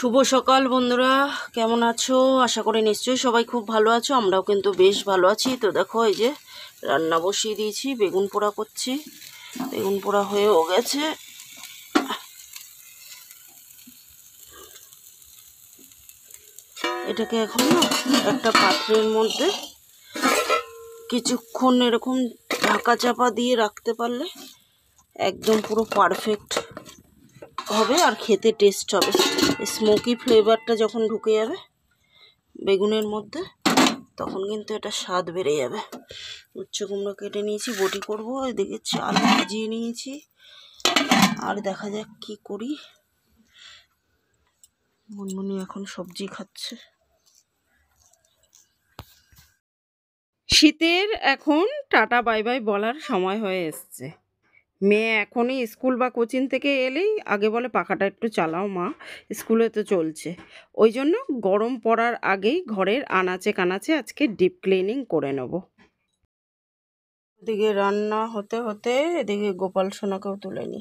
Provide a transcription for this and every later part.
শুভ সকাল বন্ধুরা, কেমন আছো? আশা করি নিশ্চয়ই সবাই খুব ভালো আছো। আমরাও কিন্তু বেশ ভালো আছি। তো দেখো, এই যে রান্না বসিয়ে দিয়েছি, বেগুন পোড়া করছি। বেগুন পোড়া হয়েও গেছে। এটাকে এখন না একটা পাত্রের মধ্যে কিছুক্ষণ এরকম ঢাকা চাপা দিয়ে রাখতে পারলে একদম পুরো পারফেক্ট হবে আর খেতে টেস্ট হবে। স্মোকি ফ্লেভারটা যখন ঢুকে যাবে বেগুনের মধ্যে, তখন কিন্তু এটা স্বাদ বেড়ে যাবে। উচ্ছে কুমড়ো কেটে নিয়েছি, বটি করব। এদিকে চাল ভিজিয়ে নিয়েছি, আর দেখা যাক কি করি। মুনমুনি এখন সবজি খাচ্ছে। শীতের এখন টাটা বাই বাই বলার সময় হয়ে এসছে। মেয়ে এখনই স্কুল বা কোচিং থেকে এলেই আগে বলে পাখাটা একটু চালাও মা, স্কুলে তো চলছে। ওই জন্য গরম পড়ার আগেই ঘরের আনাচে কানাচে আজকে ডিপ ক্লিনিং করে নেব। এদিকে রান্না হতে হতে এদিকে গোপাল সোনাকেও তুলে নি।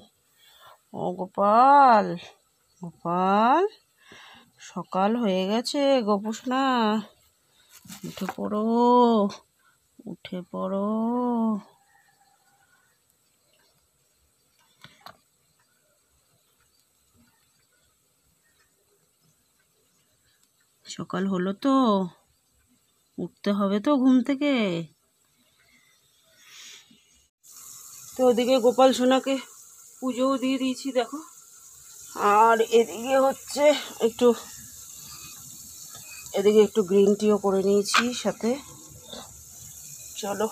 ও গোপাল, গোপাল, সকাল হয়ে গেছে। গোপু সোনা, উঠে পড়ো, উঠে পড়ো। সকাল হলো তো, উঠতে হবে তো ঘুম থেকে। তো ওদিকে গোপাল সোনাকে পুজোও দিয়ে দিয়েছি দেখো। আর এদিকে হচ্ছে একটু গ্রিন টিও করে নিয়েছি সাথে। চলো,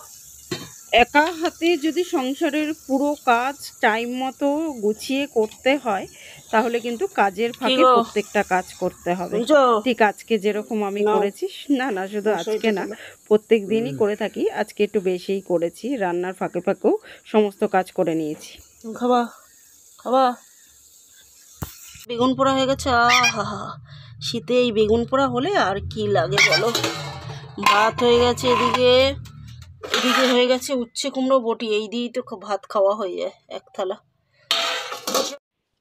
একা হাতে যদি সংসারের পুরো কাজ টাইম মতো গুছিয়ে করতে হয়, তাহলে কিন্তু কাজের ফাঁকে প্রত্যেকটা কাজ করতে হবে। ঠিক আজকে যেরকম আমি করেছি, না শুধু আজকে না, প্রত্যেক দিনই করে থাকি। আজকে একটু বেশিই করেছি, রান্নার ফাঁকে ফাঁকেও সমস্ত কাজ করে নিয়েছি। খাবা খাবা। বেগুন পোড়া হয়ে গেছে। আহা, শীতে এই বেগুন পোড়া হলে আর কি লাগে বলো। ভাত হয়ে গেছে, এদিকে হয়ে গেছে উচ্ছে কুমড়ো বটি। এই দিয়েই তো ভাত খাওয়া হয়ে যায় এক থালা।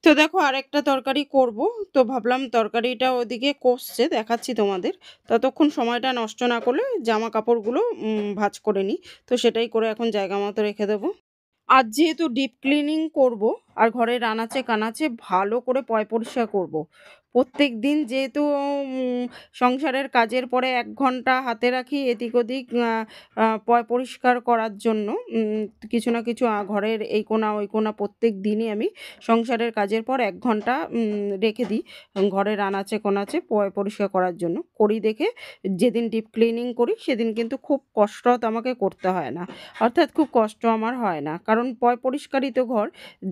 তো দেখো, আরেকটা তরকারি করব। তো ভাবলাম তরকারিটা ওদিকে কষছে, দেখাচ্ছি তোমাদের। ততক্ষণ সময়টা নষ্ট না করলে জামা কাপড়গুলো ভাঁজ করে নিই। তো সেটাই করে এখন জায়গা মতো রেখে দেবো। আজ যেহেতু ডিপ ক্লিনিং করব, আর ঘরের আনাচে কানাচে ভালো করে পয় পরিষ্কার করব। প্রত্যেক দিন যেহেতু সংসারের কাজের পরে 1 ঘন্টা হাতে রাখি এদিক ওদিক পয় পরিষ্কার করার জন্য। কিছু না কিছু ঘরের এই কোণা ওই কোণা প্রত্যেক দিনই আমি সংসারের কাজের পর 1 ঘন্টা রেখে দিই ঘরের আনাচে কোনাচে পয় পরিষ্কার করার জন্য। করি দেখে যেদিন ডিপ ক্লিনিং করি সেদিন কিন্তু খুব কষ্ট আমাকে করতে হয় না, অর্থাৎ খুব কষ্ট আমার হয় না। কারণ পয় পরিষ্কারিত ঘর,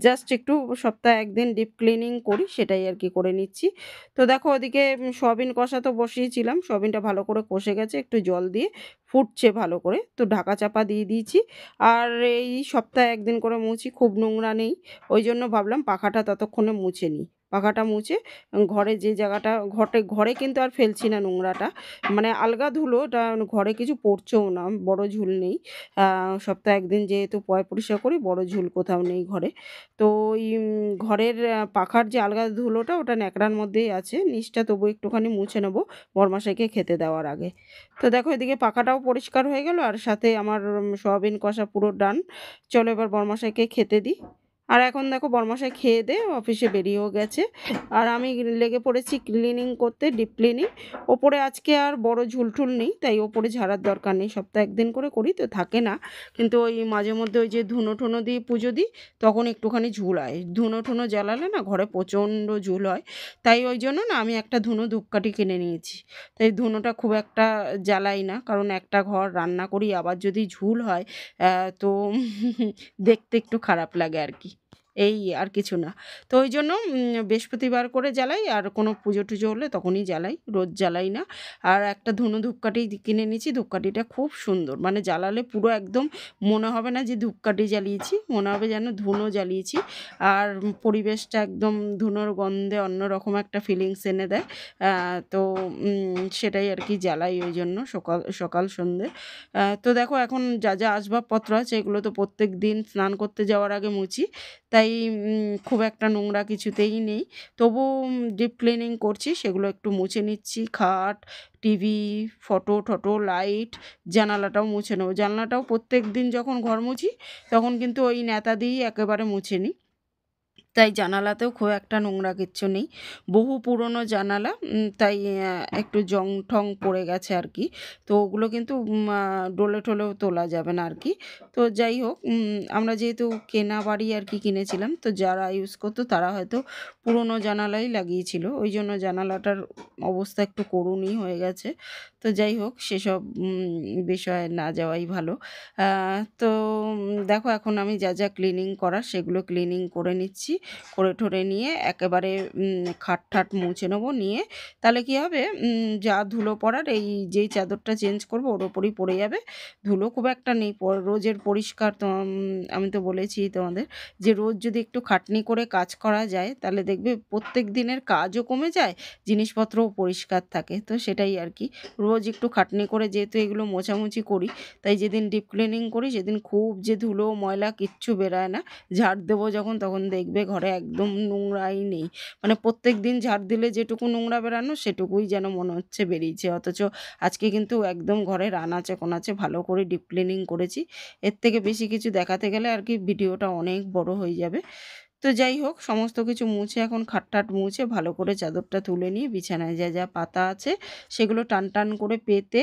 জাস্ট একটু সপ্তাহে 1 দিন ডিপ ক্লিনিং করি, সেটাই আর কি করে নিচ্ছি। তো দেখো, ওদিকে সয়াবিন কষা তো বসিয়েছিলাম, সয়াবিনটা ভালো করে কষে গেছে, একটু জল দিয়ে ফুটছে ভালো করে। তো ঢাকা চাপা দিয়ে দিয়েছি। আর এই সপ্তাহে 1 দিন করে মুছি, খুব নোংরা নেই, ওই জন্য ভাবলাম পাখাটা ততক্ষণে মুছে নিই। পাখাটা মুছে ঘরে যে জায়গাটা, ঘরে কিন্তু আর ফেলছি না নোংরাটা, মানে আলগা ধুলো, ওটা ঘরে কিছু পড়ছেও না, বড় ঝুল নেই। সপ্তাহে 1 দিন যেহেতু পয় পরিষ্কার করি, বড় ঝুল কোথাও নেই ঘরে। তো ওই ঘরের পাখার যে আলগা ধুলোটা, ওটা ন্যাকড়ার মধ্যেই আছে, নিচটা তবু একটুখানি মুছে নেবো বরমাশাইকে খেতে দেওয়ার আগে। তো দেখো, এদিকে পাখাটাও পরিষ্কার হয়ে গেল, আর সাথে আমার সয়াবিন কষা পুরো ডান। চলো এবার বরমাশাইকে খেতে দিই। আর এখন দেখো, বরমাশাই খেয়ে দিয়ে অফিসে বেরিয়েও গেছে, আর আমি লেগে পড়েছি ক্লিনিং করতে, ডিপ ক্লিনিং। ওপরে আজকে আর বড় ঝুলঠুল নেই, তাই ওপরে ঝাড়ার দরকার নেই, সপ্তাহে 1 দিন করে করি তো থাকে না। কিন্তু ওই মাঝে মধ্যে ওই যে ধুনো ঠুনো দিয়ে পুজো দিই, তখন একটুখানি ঝুল হয়। ধুনো ঠুনো জ্বালালে না ঘরে প্রচণ্ড ঝুল হয়, তাই ওই জন্য না আমি একটা ধুনো ধূপকাঠি কিনে নিয়েছি। তাই ধুনোটা খুব একটা জ্বালাই না, কারণ একটা ঘর রান্না করি, আবার যদি ঝুল হয় তো দেখতে একটু খারাপ লাগে আর কি, এই আর কিছু না। তো ওই জন্য বৃহস্পতিবার করে জ্বালাই, আর কোনো পুজো টুজো হলে তখনই জ্বালাই, রোজ জ্বালাই না। আর একটা ধুনো ধূপকাঠি কিনে নিয়েছি, ধূপকাঠিটা খুব সুন্দর, মানে জ্বালালে পুরো একদম মনে হবে না যে ধূপকাঠি জ্বালিয়েছি, মনে হবে যেন ধুনো জ্বালিয়েছি। আর পরিবেশটা একদম ধুনোর গন্ধে অন্যরকম একটা ফিলিংস এনে দেয়। তো সেটাই আর কি জ্বালাই ওই জন্য সকাল সন্ধ্যে। তো দেখো, এখন যা যা আসবাবপত্র আছে এগুলো তো প্রত্যেক দিন স্নান করতে যাওয়ার আগে মুছি, তাই তাই খুব একটা নোংরা কিছুতেই নেই। তবু ডিপ ক্লিনিং করছি, সেগুলো একটু মুছে নিচ্ছি। খাট, টিভি, ফটো টটো, লাইট, জানালাটাও মুছে নেবো। জানলাটাও প্রত্যেক দিন যখন ঘর মুছি তখন কিন্তু ওই ন্যাতা দিয়েই একেবারে মুছে নিই। তাই জানালাতেও খুব একটা নোংরা কিচ্ছু নেই। বহু পুরনো জানালা, তাই একটু জং ঠং পড়ে গেছে আর কি। তো ওগুলো কিন্তু ডলে টোলেও তোলা যাবে না আর কি। তো যাই হোক, আমরা যেহেতু কেনা বাড়ি আর কি কিনেছিলাম, তো যারা ইউজ করতো তারা হয়তো পুরনো জানালাই লাগিয়েছিল, ওই জন্য জানালাটার অবস্থা একটু করুণই হয়ে গেছে। তো যাই হোক, সেসব বিষয়ে না যাওয়াই ভালো। তো দেখো, এখন আমি যা যা ক্লিনিং করার সেগুলো ক্লিনিং করে নিচ্ছি। করে ঠরে নিয়ে একেবারে খাট ঠাট মুছে নেবো। নিয়ে তাহলে কী হবে, যা ধুলো পড়ার, এই যেই চাদরটা চেঞ্জ করবো ওর ওপরই পড়ে যাবে। ধুলো খুব একটা নেই, রোজের পরিষ্কার। তো আমি তো বলেছি তোমাদের যে রোজ যদি একটু খাটনি করে কাজ করা যায় তাহলে দেখবে প্রত্যেক দিনের কাজও কমে যায়, জিনিসপত্রও পরিষ্কার থাকে। তো সেটাই আর কি, রোজ একটু খাটনি করে যেহেতু এগুলো মোছামুছি করি, তাই যেদিন ডিপ ক্লিনিং করি সেদিন খুব যে ধুলো ময়লা কিচ্ছু বেরায় না। ঝাড় দেবো যখন, তখন দেখবে ঘরে একদম নোংরাই নেই। মানে প্রত্যেক দিন ঝাড় দিলে যেটুকু নোংরা বেরানো সেটুকুই যেন মনে হচ্ছে বেরিয়েছে। অথচ আজকে কিন্তু একদম ঘরের আনাচে কোনাচে ভালো করে ডিপ ক্লিনিং করেছি। এর থেকে বেশি কিছু দেখাতে গেলে আর কি ভিডিওটা অনেক বড় হয়ে যাবে। তো যাই হোক, সমস্ত কিছু মুছে এখন খাটটাট মুছে ভালো করে চাদরটা তুলে নিয়ে বিছানায় যা যা পাতা আছে সেগুলো টান টান করে পেতে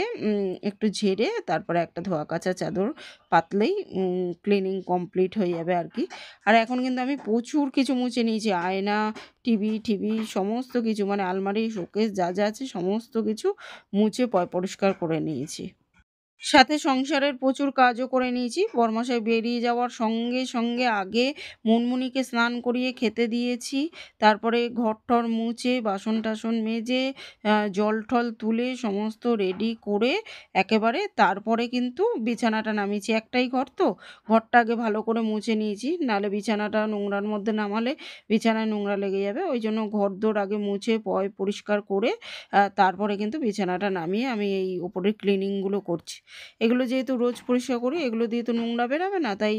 একটু ঝেড়ে তারপরে একটা ধোয়া কাচা চাদর পাতলেই ক্লিনিং কমপ্লিট হয়ে যাবে আর কি। আর এখন কিন্তু আমি প্রচুর কিছু মুছে নিয়েছি, আয়না, টিভি সমস্ত কিছু, মানে আলমারি, শোকেস যা যা আছে সমস্ত কিছু মুছে পরিষ্কার করে নিয়েছি। সাথে সংসারের প্রচুর কাজও করে নিয়েছি। বরমশাই বেরিয়ে যাওয়ার সঙ্গে সঙ্গে আগে মুনমুনিকে স্নান করিয়ে খেতে দিয়েছি। তারপরে ঘর টর মুছে বাসন টাসন মেজে জল টল তুলে সমস্ত রেডি করে একেবারে তারপরে কিন্তু বিছানাটা নামিয়েছি। একটাই ঘর, তো ঘরটা আগে ভালো করে মুছে নিয়েছি, নাহলে বিছানাটা নোংরার মধ্যে নামালে বিছানায় নোংরা লেগে যাবে। ওই জন্য ঘর দোর আগে মুছে পরিষ্কার করে তারপরে কিন্তু বিছানাটা নামিয়ে আমি এই ওপরের ক্লিনিংগুলো করছি। এগুলো যেহেতু রোজ পরিষ্কার করি, এগুলো দিয়ে তো নোংরা বেরাবে না, তাই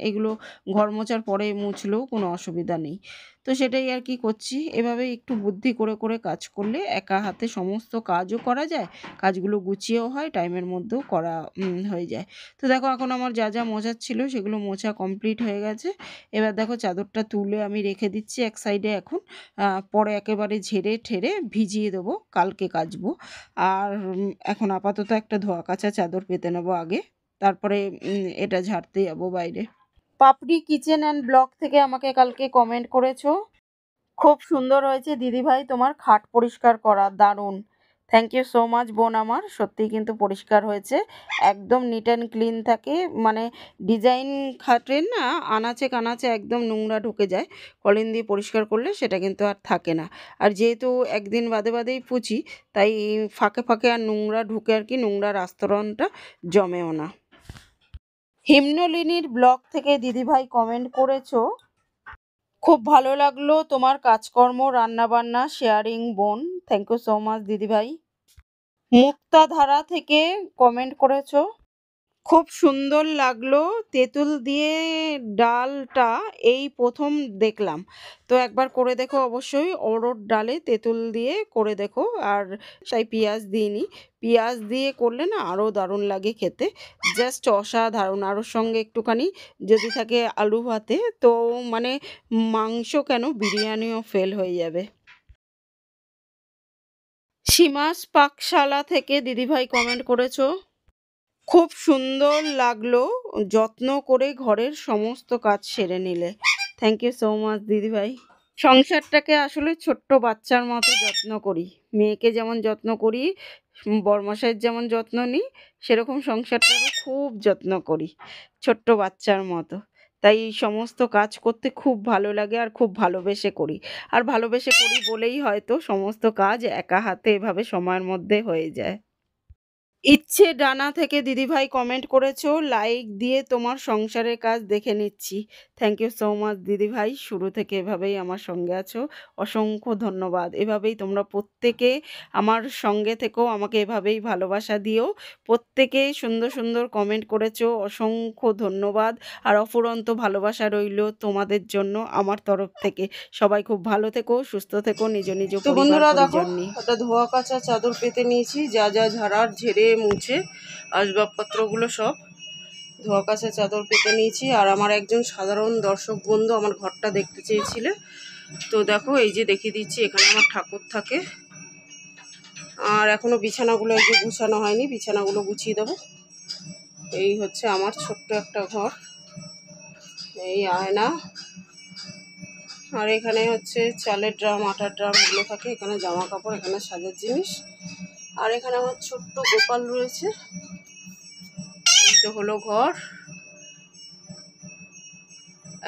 এগুলো ঘর মোছার পরে মুছলেও কোনো অসুবিধা নেই। তো সেটাই আর কি করছি। এভাবে একটু বুদ্ধি করে করে কাজ করলে একা হাতে সমস্ত কাজও করা যায়, কাজগুলো গুছিয়েও হয়, টাইমের মধ্যেও করা হয়ে যায়। তো দেখো, এখন আমার যা যা মোছার ছিল সেগুলো মোছা কমপ্লিট হয়ে গেছে। এবার দেখো, চাদরটা তুলে আমি রেখে দিচ্ছি এক সাইডে। এখন পরে একেবারে ঝেড়ে ঠেড়ে ভিজিয়ে দেবো, কালকে কাচবো। আর এখন আপাতত একটা ধোয়া কাচা চাদর পেতে নেবো আগে, তারপরে এটা ঝাড়তে যাবো বাইরে। পাপড়ি কিচেন অ্যান্ড ব্লগ থেকে আমাকে কালকে কমেন্ট করেছো, খুব সুন্দর হয়েছে দিদিভাই তোমার খাট পরিষ্কার করা, দারুণ। থ্যাংক ইউ সো মাচ বোন আমার, সত্যিই কিন্তু পরিষ্কার হয়েছে, একদম নিট অ্যান্ড ক্লিন থাকে। মানে ডিজাইন খাটের না আনাচে কানাচে একদম নোংরা ঢুকে যায়, কলিন দিয়ে পরিষ্কার করলে সেটা কিন্তু আর থাকে না। আর যেহেতু একদিন বাদে বাদেই পুছি, তাই ফাঁকে ফাঁকে আর নোংরা ঢুকে আর কি নোংরার আস্তরণটা জমেও না। হিমনলিনীর ব্লগ থেকে দিদিভাই কমেন্ট করেছো, খুব ভালো লাগলো তোমার কাজকর্ম, রান্নাবান্না, শেয়ারিং বোন। থ্যাংক ইউ সো মাচ দিদিভাই। মুক্তাধারা থেকে কমেন্ট করেছো, খুব সুন্দর লাগলো, তেঁতুল দিয়ে ডালটা এই প্রথম দেখলাম। তো একবার করে দেখো অবশ্যই, অড়হর ডালে তেঁতুল দিয়ে করে দেখো। আর তাই পেঁয়াজ দিইনি, পেঁয়াজ দিয়ে করলে না আরও দারুণ লাগে খেতে, জাস্ট অসাধারণ। আর ওর সঙ্গে একটুখানি যদি থাকে আলু ভাতে, তো মানে মাংস কেন বিরিয়ানিও ফেল হয়ে যাবে। সীমাস পাকশালা থেকে দিদিভাই কমেন্ট করেছো, খুব সুন্দর লাগলো, যত্ন করে ঘরের সমস্ত কাজ সেরে নিলে। থ্যাংক ইউ সো মাচ দিদিভাই। সংসারটাকে আসলে ছোট্ট বাচ্চার মতো যত্ন করি, মেয়েকে যেমন যত্ন করি, বরমশাইয়ের যেমন যত্ন নিই, সেরকম সংসারটাকে খুব যত্ন করি, ছোট্ট বাচ্চার মতো। তাই সমস্ত কাজ করতে খুব ভালো লাগে আর খুব ভালোবেসে করি। আর ভালোবেসে করি বলেই হয়তো সমস্ত কাজ একা হাতে এভাবে সময়ের মধ্যে হয়ে যায়। ইচ্ছে ডানা থেকে দিদিভাই কমেন্ট করেছো, লাইক দিয়ে তোমার সংসারের কাজ দেখে নিচ্ছি। থ্যাংক ইউ সো মাচ দিদিভাই, শুরু থেকে এভাবেই আমার সঙ্গে আছো, অসংখ্য ধন্যবাদ। এভাবেই তোমরা প্রত্যেকে আমার সঙ্গে থেকেও আমাকে এভাবেই ভালোবাসা দিও। প্রত্যেকে সুন্দর সুন্দর কমেন্ট করেছো, অসংখ্য ধন্যবাদ। আর অফুরন্ত ভালোবাসা রইল তোমাদের জন্য আমার তরফ থেকে। সবাই খুব ভালো থেকো, সুস্থ থেকো, নিজ নিজ তো পরিবার বন্ধুরা দেখো, পরিজন নিয়ে। একটা ধোয়া কাচা চাদর পেতে নিয়েছি, যা যা ঝাড়ার ঝেড়ে মুছে আসবাবপত্রগুলো সব ধোয়া কাচা চাদর পেতে নিয়েছি। আর আমার একজন সাধারণ দর্শক বন্ধু আমার ঘরটা দেখতে চেয়েছিলে, তো দেখো এই যে দেখিয়ে দিচ্ছি, এখানে আমার ঠাকুর থাকে। আর এখনো বিছানাগুলো এই যে গুছানো হয়নি, বিছানাগুলো গুছিয়ে দেবো। এই হচ্ছে আমার ছোট্ট একটা ঘর, এই আয়না। আর এখানে হচ্ছে চালের ড্রাম, আটার ড্রাম এগুলো থাকে, এখানে জামা কাপড়, এখানে সাজার জিনিস। আর এখানে আমার ছোট্ট গোপাল রয়েছে। এই তো হলো ঘর।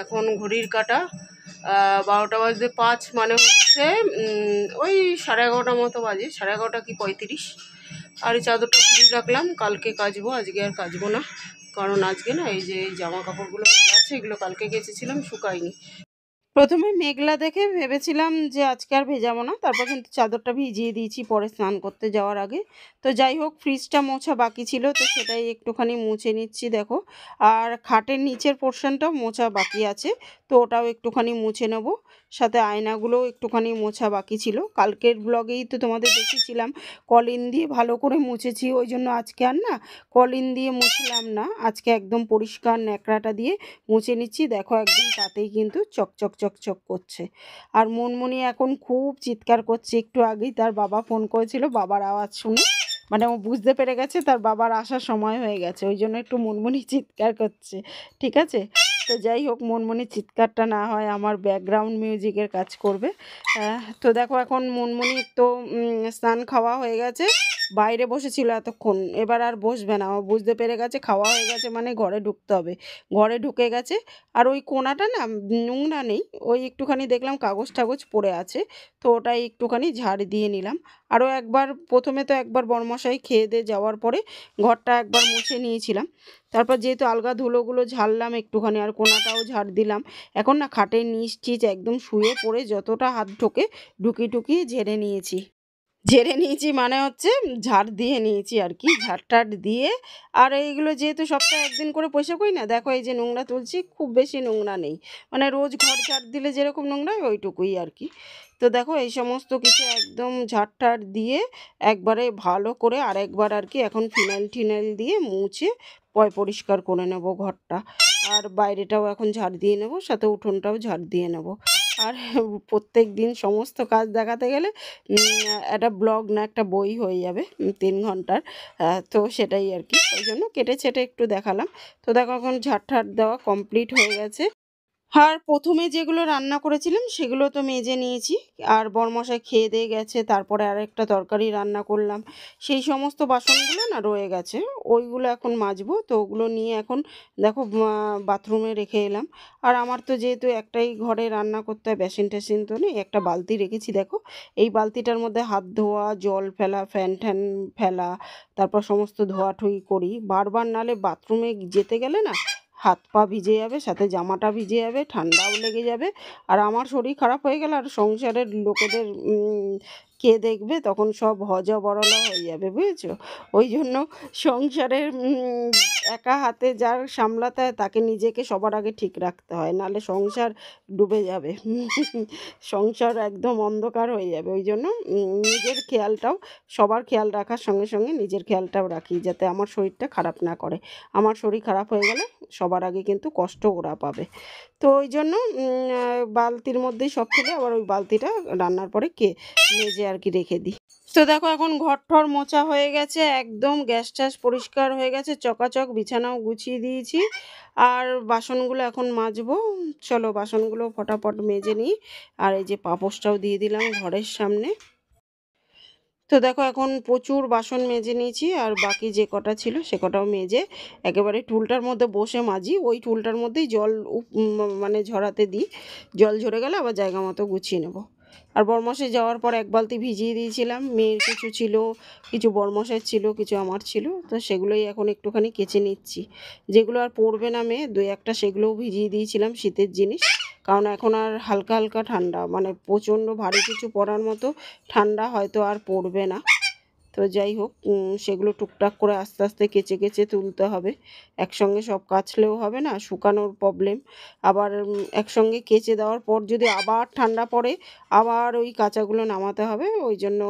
এখন ঘড়ির কাঁটা 12:05, মানে হচ্ছে ওই 11:30 মতো বাজে, 11:30 কি 35। আর এই চাদরটা ঘুরিয়ে রাখলাম, কালকে কাচবো, আজকে আর কাচবো না। কারণ আজকে না এই যে এই জামা কাপড়গুলো মেলা আছে, এগুলো কালকে কেচেছিলাম, শুকায়নি। প্রথমে মেঘলা দেখে ভেবেছিলাম যে আজকে আর ভেজাবো না, তারপর কিন্তু চাদরটা ভিজিয়ে দিয়েছি পরে স্নান করতে যাওয়ার আগে। তো যাই হোক, ফ্রিজটা মোছা বাকি ছিল, তো সেটাই একটুখানি মুছে নিচ্ছি দেখো। আর খাটের নিচের পোর্শনটাও মোছা বাকি আছে, তো ওটাও একটুখানি মুছে নেব। সাথে আয়নাগুলোও একটুখানি মোছা বাকি ছিল। কালকের ব্লগেই তো তোমাদের দেখিয়েছিলাম কলিন দিয়ে ভালো করে মুছেছি, ওই জন্য আজকে আর না কলিন দিয়ে মুছলাম না, আজকে একদম পরিষ্কার ন্যাকড়াটা দিয়ে মুছে নিচ্ছি। দেখো একদম তাতেই কিন্তু চকচক চকচক করছে। আর মনমনি এখন খুব চিৎকার করছে, একটু আগেই তার বাবা ফোন করেছিল, বাবার আওয়াজ শুনে মানে ও বুঝতে পেরে গেছে তার বাবার আসার সময় হয়ে গেছে, ওই জন্য একটু মনমনি চিৎকার করছে। ঠিক আছে, তো যাই হোক, মনমনি চিৎকারটা না হয় আমার ব্যাকগ্রাউন্ড মিউজিকের কাজ করবে। তো দেখো এখন মনমনি তো স্নান খাওয়া হয়ে গেছে, বাইরে বসেছিল এতক্ষণ, এবার আর বসবে না, ও বুঝতে পেরে গেছে খাওয়া হয়ে গেছে মানে ঘরে ঢুকতে হবে। ঘরে ঢুকে গেছে। আর ওই কোণাটা না নোংরা নেই, ওই একটুখানি দেখলাম কাগজ টাগজ পড়ে আছে, তো ওটাই একটুখানি ঝাড় দিয়ে নিলাম। আরও একবার, প্রথমে তো একবার বড়মশাই খেয়ে দিয়ে যাওয়ার পরে ঘরটা একবার মুছে নিয়েছিলাম, তারপর যেহেতু আলগা ধুলোগুলো ঝাড়লাম একটুখানি, আর কোণাটাও ঝাড় দিলাম। এখন না খাটের নিচ টিচ একদম শুয়ে পড়ে যতটা হাত ঢোকে ঢুকিয়ে ঝেড়ে নিয়েছি মানে হচ্ছে ঝাড় দিয়ে নিয়েছি আর কি, ঝাড় টাড় দিয়ে। আর এইগুলো যেহেতু সপ্তাহে একদিন করে পয়সা করি না, দেখো এই যে নোংরা তুলছি, খুব বেশি নোংরা নেই, মানে রোজ ঘর ঝাড় দিলে যেরকম নোংরা হয় ওইটুকুই আর কি। তো দেখো এই সমস্ত কিছু একদম ঝাড় টাড় দিয়ে একবারে ভালো করে আরেকবার আর কি এখন ফিনাইল টিনাইল দিয়ে মুছে পরিষ্কার করে নেব ঘরটা। আর বাইরেটাও এখন ঝাড় দিয়ে নেব, সাথে উঠোনটাও ঝাড় দিয়ে নেব। আর প্রত্যেক দিন সমস্ত কাজ দেখাতে গেলে একটা ব্লগ না একটা বই হয়ে যাবে 3 ঘন্টার। তো সেটাই আর কি, ওই জন্য কেটে ছেটে একটু দেখালাম। তো দেখো এখন ঝাড় ঠাড় দেওয়া কমপ্লিট হয়ে গেছে। আর প্রথমে যেগুলো রান্না করেছিলাম সেগুলো তো মেজে নিয়েছি, আর বরমশাই খেয়ে দিয়ে গেছে, তারপরে আরেকটা তরকারি রান্না করলাম, সেই সমস্ত বাসনগুলো না রয়ে গেছে, ওইগুলো এখন মাজবো। তো ওগুলো নিয়ে এখন দেখো বাথরুমে রেখে এলাম। আর আমার তো যেহেতু একটাই ঘরে রান্না করতে হয়, বেসিন টেসিন তো নেই, একটা বালতি রেখেছি দেখো, এই বালতিটার মধ্যে হাত ধোয়া, জল ফেলা, ফ্যান ট্যান ফেলা, তারপর সমস্ত ধোয়াঠুই করি বারবার, নালে বাথরুমে যেতে গেলে না হাত পা ভিজে যাবে, সাথে জামাটা ভিজে যাবে, ঠান্ডাও লেগে যাবে। আর আমার শরীর খারাপ হয়ে গেলে আর সংসারের লোকেদের কে দেখবে, তখন সব হজবরল হয়ে যাবে, বুঝেছো? ওই জন্য সংসারের একা হাতে যার সামলাতে হয় তাকে নিজেকে সবার আগে ঠিক রাখতে হয়, নাহলে সংসার ডুবে যাবে। সংসার একদম অন্ধকার হয়ে যাবে। ওই জন্য নিজের খেয়ালটাও, সবার খেয়াল রাখার সঙ্গে সঙ্গে নিজের খেয়ালটাও রাখি, যাতে আমার শরীরটা খারাপ না করে। আমার শরীর খারাপ হয়ে গেলে সবার আগে কিন্তু কষ্ট ওরা পাবে। তো ওই জন্য বালতির মধ্যেই সব ফেলে আবার ওই বালতিটা রান্নার পরে মেজে আর কি রেখে দিই। তো দেখো এখন ঘর ঠর মোছা হয়ে গেছে, একদম গ্যাস ট্যাস পরিষ্কার হয়ে গেছে, চকাচক, বিছানাও গুছিয়ে দিয়েছি। আর বাসনগুলো এখন মাজবো, চলো বাসনগুলো ফটাফট মেজে নিই। আর এই যে পাপোশটাও দিয়ে দিলাম ঘরের সামনে। তো দেখো এখন প্রচুর বাসন মেজে নিয়েছি, আর বাকি যে কটা ছিল সে কটাও মেজে একেবারে টুলটার মধ্যে বসে মাজি, ওই টুলটার মধ্যেই জল মানে ঝরাতে দিই, জল ঝরে গেলে আবার জায়গা মতো গুছিয়ে নেব। আর বরমশাই যাওয়ার পর এক বালতি ভিজিয়ে দিয়েছিলাম, মেয়ের কিছু ছিল, কিছু বরমশাইয়ের ছিল, কিছু আমার ছিল, তো সেগুলোই এখন একটুখানি কেচে নিচ্ছি। যেগুলো আর পরবে না মেয়ে, 2-1টা সেগুলোও ভিজিয়ে দিয়েছিলাম, শীতের জিনিস। কারণ এখন আর হালকা হালকা ঠান্ডা, মানে প্রচণ্ড ভারী কিছু পরার মতো ঠান্ডা হয়তো আর পড়বে না। তো যাই হোক, সেগুলো টুকটাক করে আস্তে আস্তে কেচে কেচে তুলতে হবে। একসঙ্গে সব কাচলেও হবে না, শুকানোর প্রবলেম। আবার একসঙ্গে কেচে দেওয়ার পর যদি আবার ঠান্ডা পড়ে, আবার ওই কাচাগুলো নামাতে হবে। ওই জন্য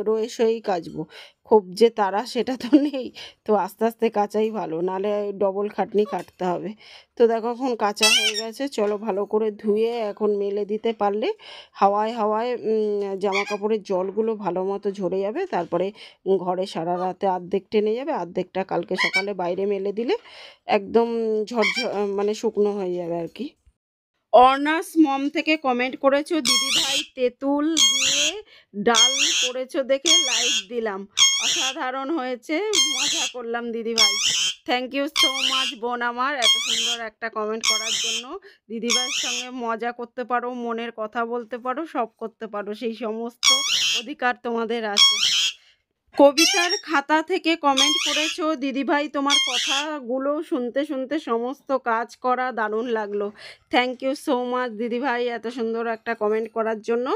রয়ে সয়েই কাচবো। খুব যে তাড়া সেটা তো নেই, তো আস্তে আস্তে কাচাই ভালো, নাহলে ডবল খাটনি কাটতে হবে। তো দেখো এখন কাচা হয়ে গেছে, চলো ভালো করে ধুয়ে এখন মেলে দিতে পারলে হাওয়ায় হাওয়ায় জামা কাপড়ের জলগুলো ভালো মতো ঝরে যাবে। তারপরে ঘরে সারা রাতে অর্ধেক টেনে যাবে, অর্ধেকটা কালকে সকালে বাইরে মেলে দিলে একদম মানে শুকনো হয়ে যাবে আর কি। অর্নাস মম থেকে কমেন্ট করেছো, দিদিভাই তেঁতুল দিয়ে ডাল করেছো দেখে লাইক দিলাম, অসাধারণ হয়েছে, মজা করলাম দিদিভাই। থ্যাংক ইউ সো মাচ বোন আমার, এত সুন্দর একটা কমেন্ট করার জন্য। দিদিভাইয়ের সঙ্গে মজা করতে পারো, মনের কথা বলতে পারো, সব করতে পারো, সেই সমস্ত অধিকার তোমাদের আছে। কবিতার খাতা থেকে কমেন্ট করেছো, দিদিভাই তোমার কথাগুলো শুনতে শুনতে সমস্ত কাজ করা দারুণ লাগলো। থ্যাংক ইউ সো মাচ দিদিভাই এত সুন্দর একটা কমেন্ট করার জন্য।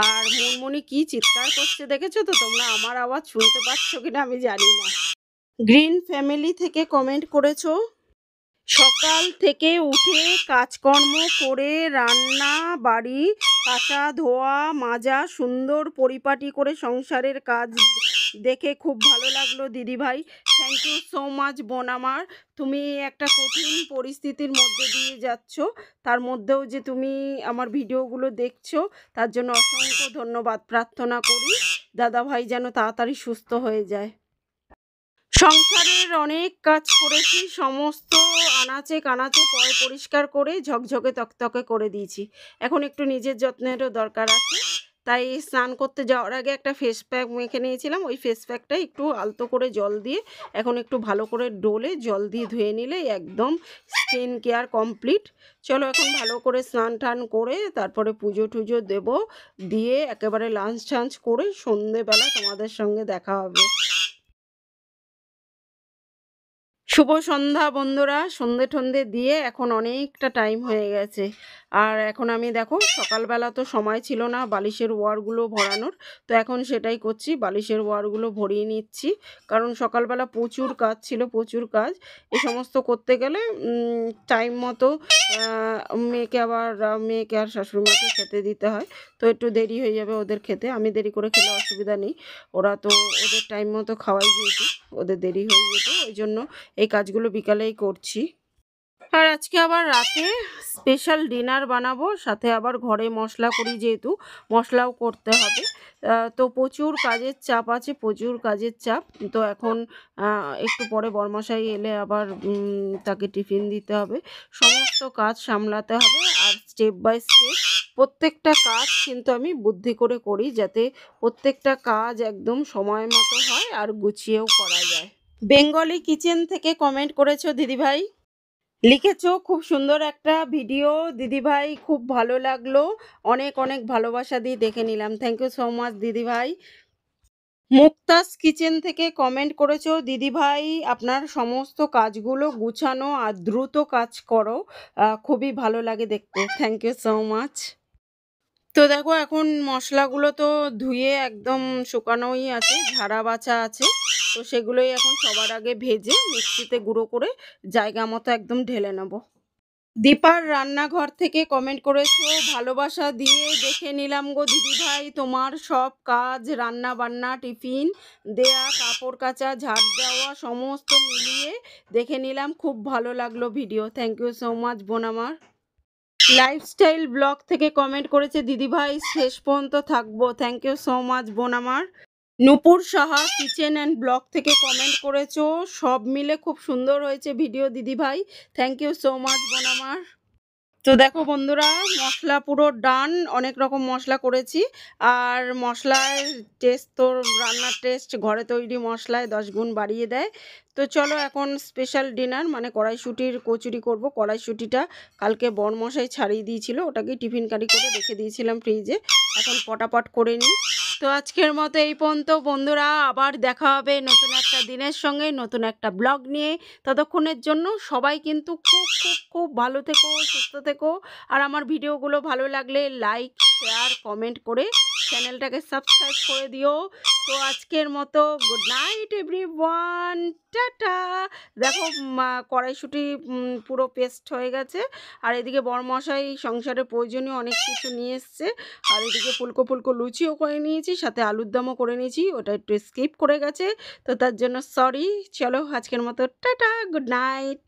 আর মুনমুনি কি চিৎকার করছে দেখেছো তো তোমরা, আমার আওয়াজ শুনতে পাচ্ছ কিনা আমি জানি না। গ্রিন ফ্যামিলি থেকে কমেন্ট করেছো, সকাল থেকে উঠে কাজকর্ম করে রান্না বাড়ি কাচা ধোয়া মাজা সুন্দর পরিপাটি করে সংসারের কাজ দেখে খুব ভালো লাগলো দিদিভাই। থ্যাংক ইউ সো মাচ বোন আমার। তুমি একটা কঠিন পরিস্থিতির মধ্যে দিয়ে যাচ্ছ, তার মধ্যেও যে তুমি আমার ভিডিওগুলো দেখছো তার জন্য অসংখ্য ধন্যবাদ। প্রার্থনা করি দাদাভাই যেন তাড়াতাড়ি সুস্থ হয়ে যায়। সংসারের অনেক কাজ করেছি, সমস্ত আনাচে কানাচে পরিষ্কার করে ঝকঝকে তকতকে করে দিয়েছি। এখন একটু নিজের যত্নেরও দরকার আছে, তাই স্নান করতে যাওয়ার আগে একটা ফেস প্যাক মেখে নিয়েছিলাম। ওই ফেস প্যাকটা একটু আলতো করে জল দিয়ে এখন একটু ভালো করে ডোলে জল দিয়ে ধুয়ে নিলে একদম স্কিন কেয়ার কমপ্লিট। চলো এখন ভালো করে স্নান টান করে তারপরে পুজো টুজো দেবো, দিয়ে একেবারে লাঞ্চ টাঞ্চ করে সন্ধেবেলা তোমাদের সঙ্গে দেখা হবে। শুভ সন্ধ্যা বন্ধুরা, সন্ধে টন্ধে দিয়ে এখন অনেকটা টাইম হয়ে গেছে। আর এখন আমি দেখো সকালবেলা তো সময় ছিল না বালিশের ওয়ারগুলো ভরানোর, তো এখন সেটাই করছি, বালিশের ওয়ারগুলো ভরিয়ে নিচ্ছি। কারণ সকালবেলা প্রচুর কাজ ছিল, প্রচুর কাজ। এই সমস্ত করতে গেলে টাইম মতো মেয়েকে আর শাশুড়িমাকে খেতে দিতে হয়, তো একটু দেরি হয়ে যাবে ওদের খেতে। আমি দেরি করে খেলে অসুবিধা নেই, ওরা তো ওদের টাইম মতো খাওয়াই যেহেতু ওদের দেরি হয়ে যেত, ওই জন্য এই কাজগুলো বিকালেই করছি। আর আজকে আবার রাতে স্পেশাল ডিনার বানাবো, সাথে আবার ঘরে মশলা করি যেহেতু মশলাও করতে হবে। তো প্রচুর কাজের চাপ আছে, প্রচুর কাজের চাপ। তো এখন একটু পরে বরমশাই এলে আবার তাকে টিফিন দিতে হবে, সমস্ত কাজ সামলাতে হবে। আর স্টেপ বাই স্টেপ প্রত্যেকটা কাজ কিন্তু আমি বুদ্ধি করে করি, যাতে প্রত্যেকটা কাজ একদম সময় মতো হয় আর গুছিয়েও করা যায়। বেঙ্গলি কিচেন থেকে কমেন্ট করেছো দিদিভাই, লিখেছো খুব সুন্দর একটা ভিডিও দিদিভাই, খুব ভালো লাগলো, অনেক অনেক ভালোবাসা দিয়ে দেখে নিলাম। থ্যাংক ইউ সো মাচ দিদিভাই। মুক্তাস কিচেন থেকে কমেন্ট করেছো, দিদিভাই আপনার সমস্ত কাজগুলো গুছানো আর দ্রুত কাজ করো, খুবই ভালো লাগে দেখতে। Thank you so much. তো দেখো এখন মশলাগুলো তো ধুয়ে একদম শুকানোই আছে, ঝাড়া বাছা আছে, তো সেগুলোই এখন সবার আগে ভেজে মিক্সিতে গুঁড়ো করে জায়গা মতো একদম ঢেলে নেব। দীপার রান্নাঘর থেকে কমেন্ট করেছো, ভালোবাসা দিয়ে দেখে নিলাম গো দিদিভাই তোমার সব কাজ, রান্না বান্না টিফিন দেয়া কাপড় কাচা ঝাড় দেওয়া সমস্ত মিলিয়ে দেখে নিলাম, খুব ভালো লাগলো video. Thank you so much বোন আমার। লাইফস্টাইল ব্লগ থেকে কমেন্ট করেছে, দিদিভাই শেষ পর্যন্ত থাকবো। থ্যাংক ইউ সো মাচ বোন আমার। নূপুর সাহা কিচেন অ্যান্ড ব্লগ থেকে কমেন্ট করেছো, সব মিলে খুব সুন্দর হয়েছে ভিডিও দিদিভাই। থ্যাংক ইউ সো মাচ বোন আমার। তো দেখো বন্ধুরা, মশলা পুরো ডান, অনেক রকম মশলা করেছি। আর মশলার টেস্ট তো, রান্নার টেস্ট ঘরে তৈরি মশলায় 10 গুণ বাড়িয়ে দেয়। তো চলো এখন স্পেশাল ডিনার মানে কড়াইশুঁটির কচুরি করব। কড়াইশুঁটিটা কালকে বরমশাই ছাড়িয়ে দিয়েছিল, ওটাকে টিফিন কারি করে রেখে দিয়েছিলাম ফ্রিজে, এখন পটাপট করে নিই। তো আজকের মতো এই পর্যন্ত বন্ধুরা, আবার দেখা হবে নতুন একটা দিনের সঙ্গে, নতুন একটা ব্লগ নিয়ে। ততক্ষণের জন্য সবাই কিন্তু খুব খুব খুব ভালো থেকো, সুস্থ থেকো। আর আমার ভিডিওগুলো ভালো লাগলে লাইক, শেয়ার, কমেন্ট করে চ্যানেলটাকে সাবস্ক্রাইব করে দিও। তো আজকের মতো গুড নাইট এভরিওয়ান, টাটা। দেখো কড়াইশুঁটি পুরো পেস্ট হয়ে গেছে। আর এদিকে বরমশাই সংসারে প্রয়োজনীয় অনেক কিছু নিয়ে এসছে। আর এদিকে ফুলকো ফুলকো লুচিও করে নিয়েছি, সাথে আলুর দমও করে নিয়েছি, ওটা একটু স্কিপ করে গেছে, তো তার জন্য সরি। চলো আজকের মতো টাটা, গুড নাইট।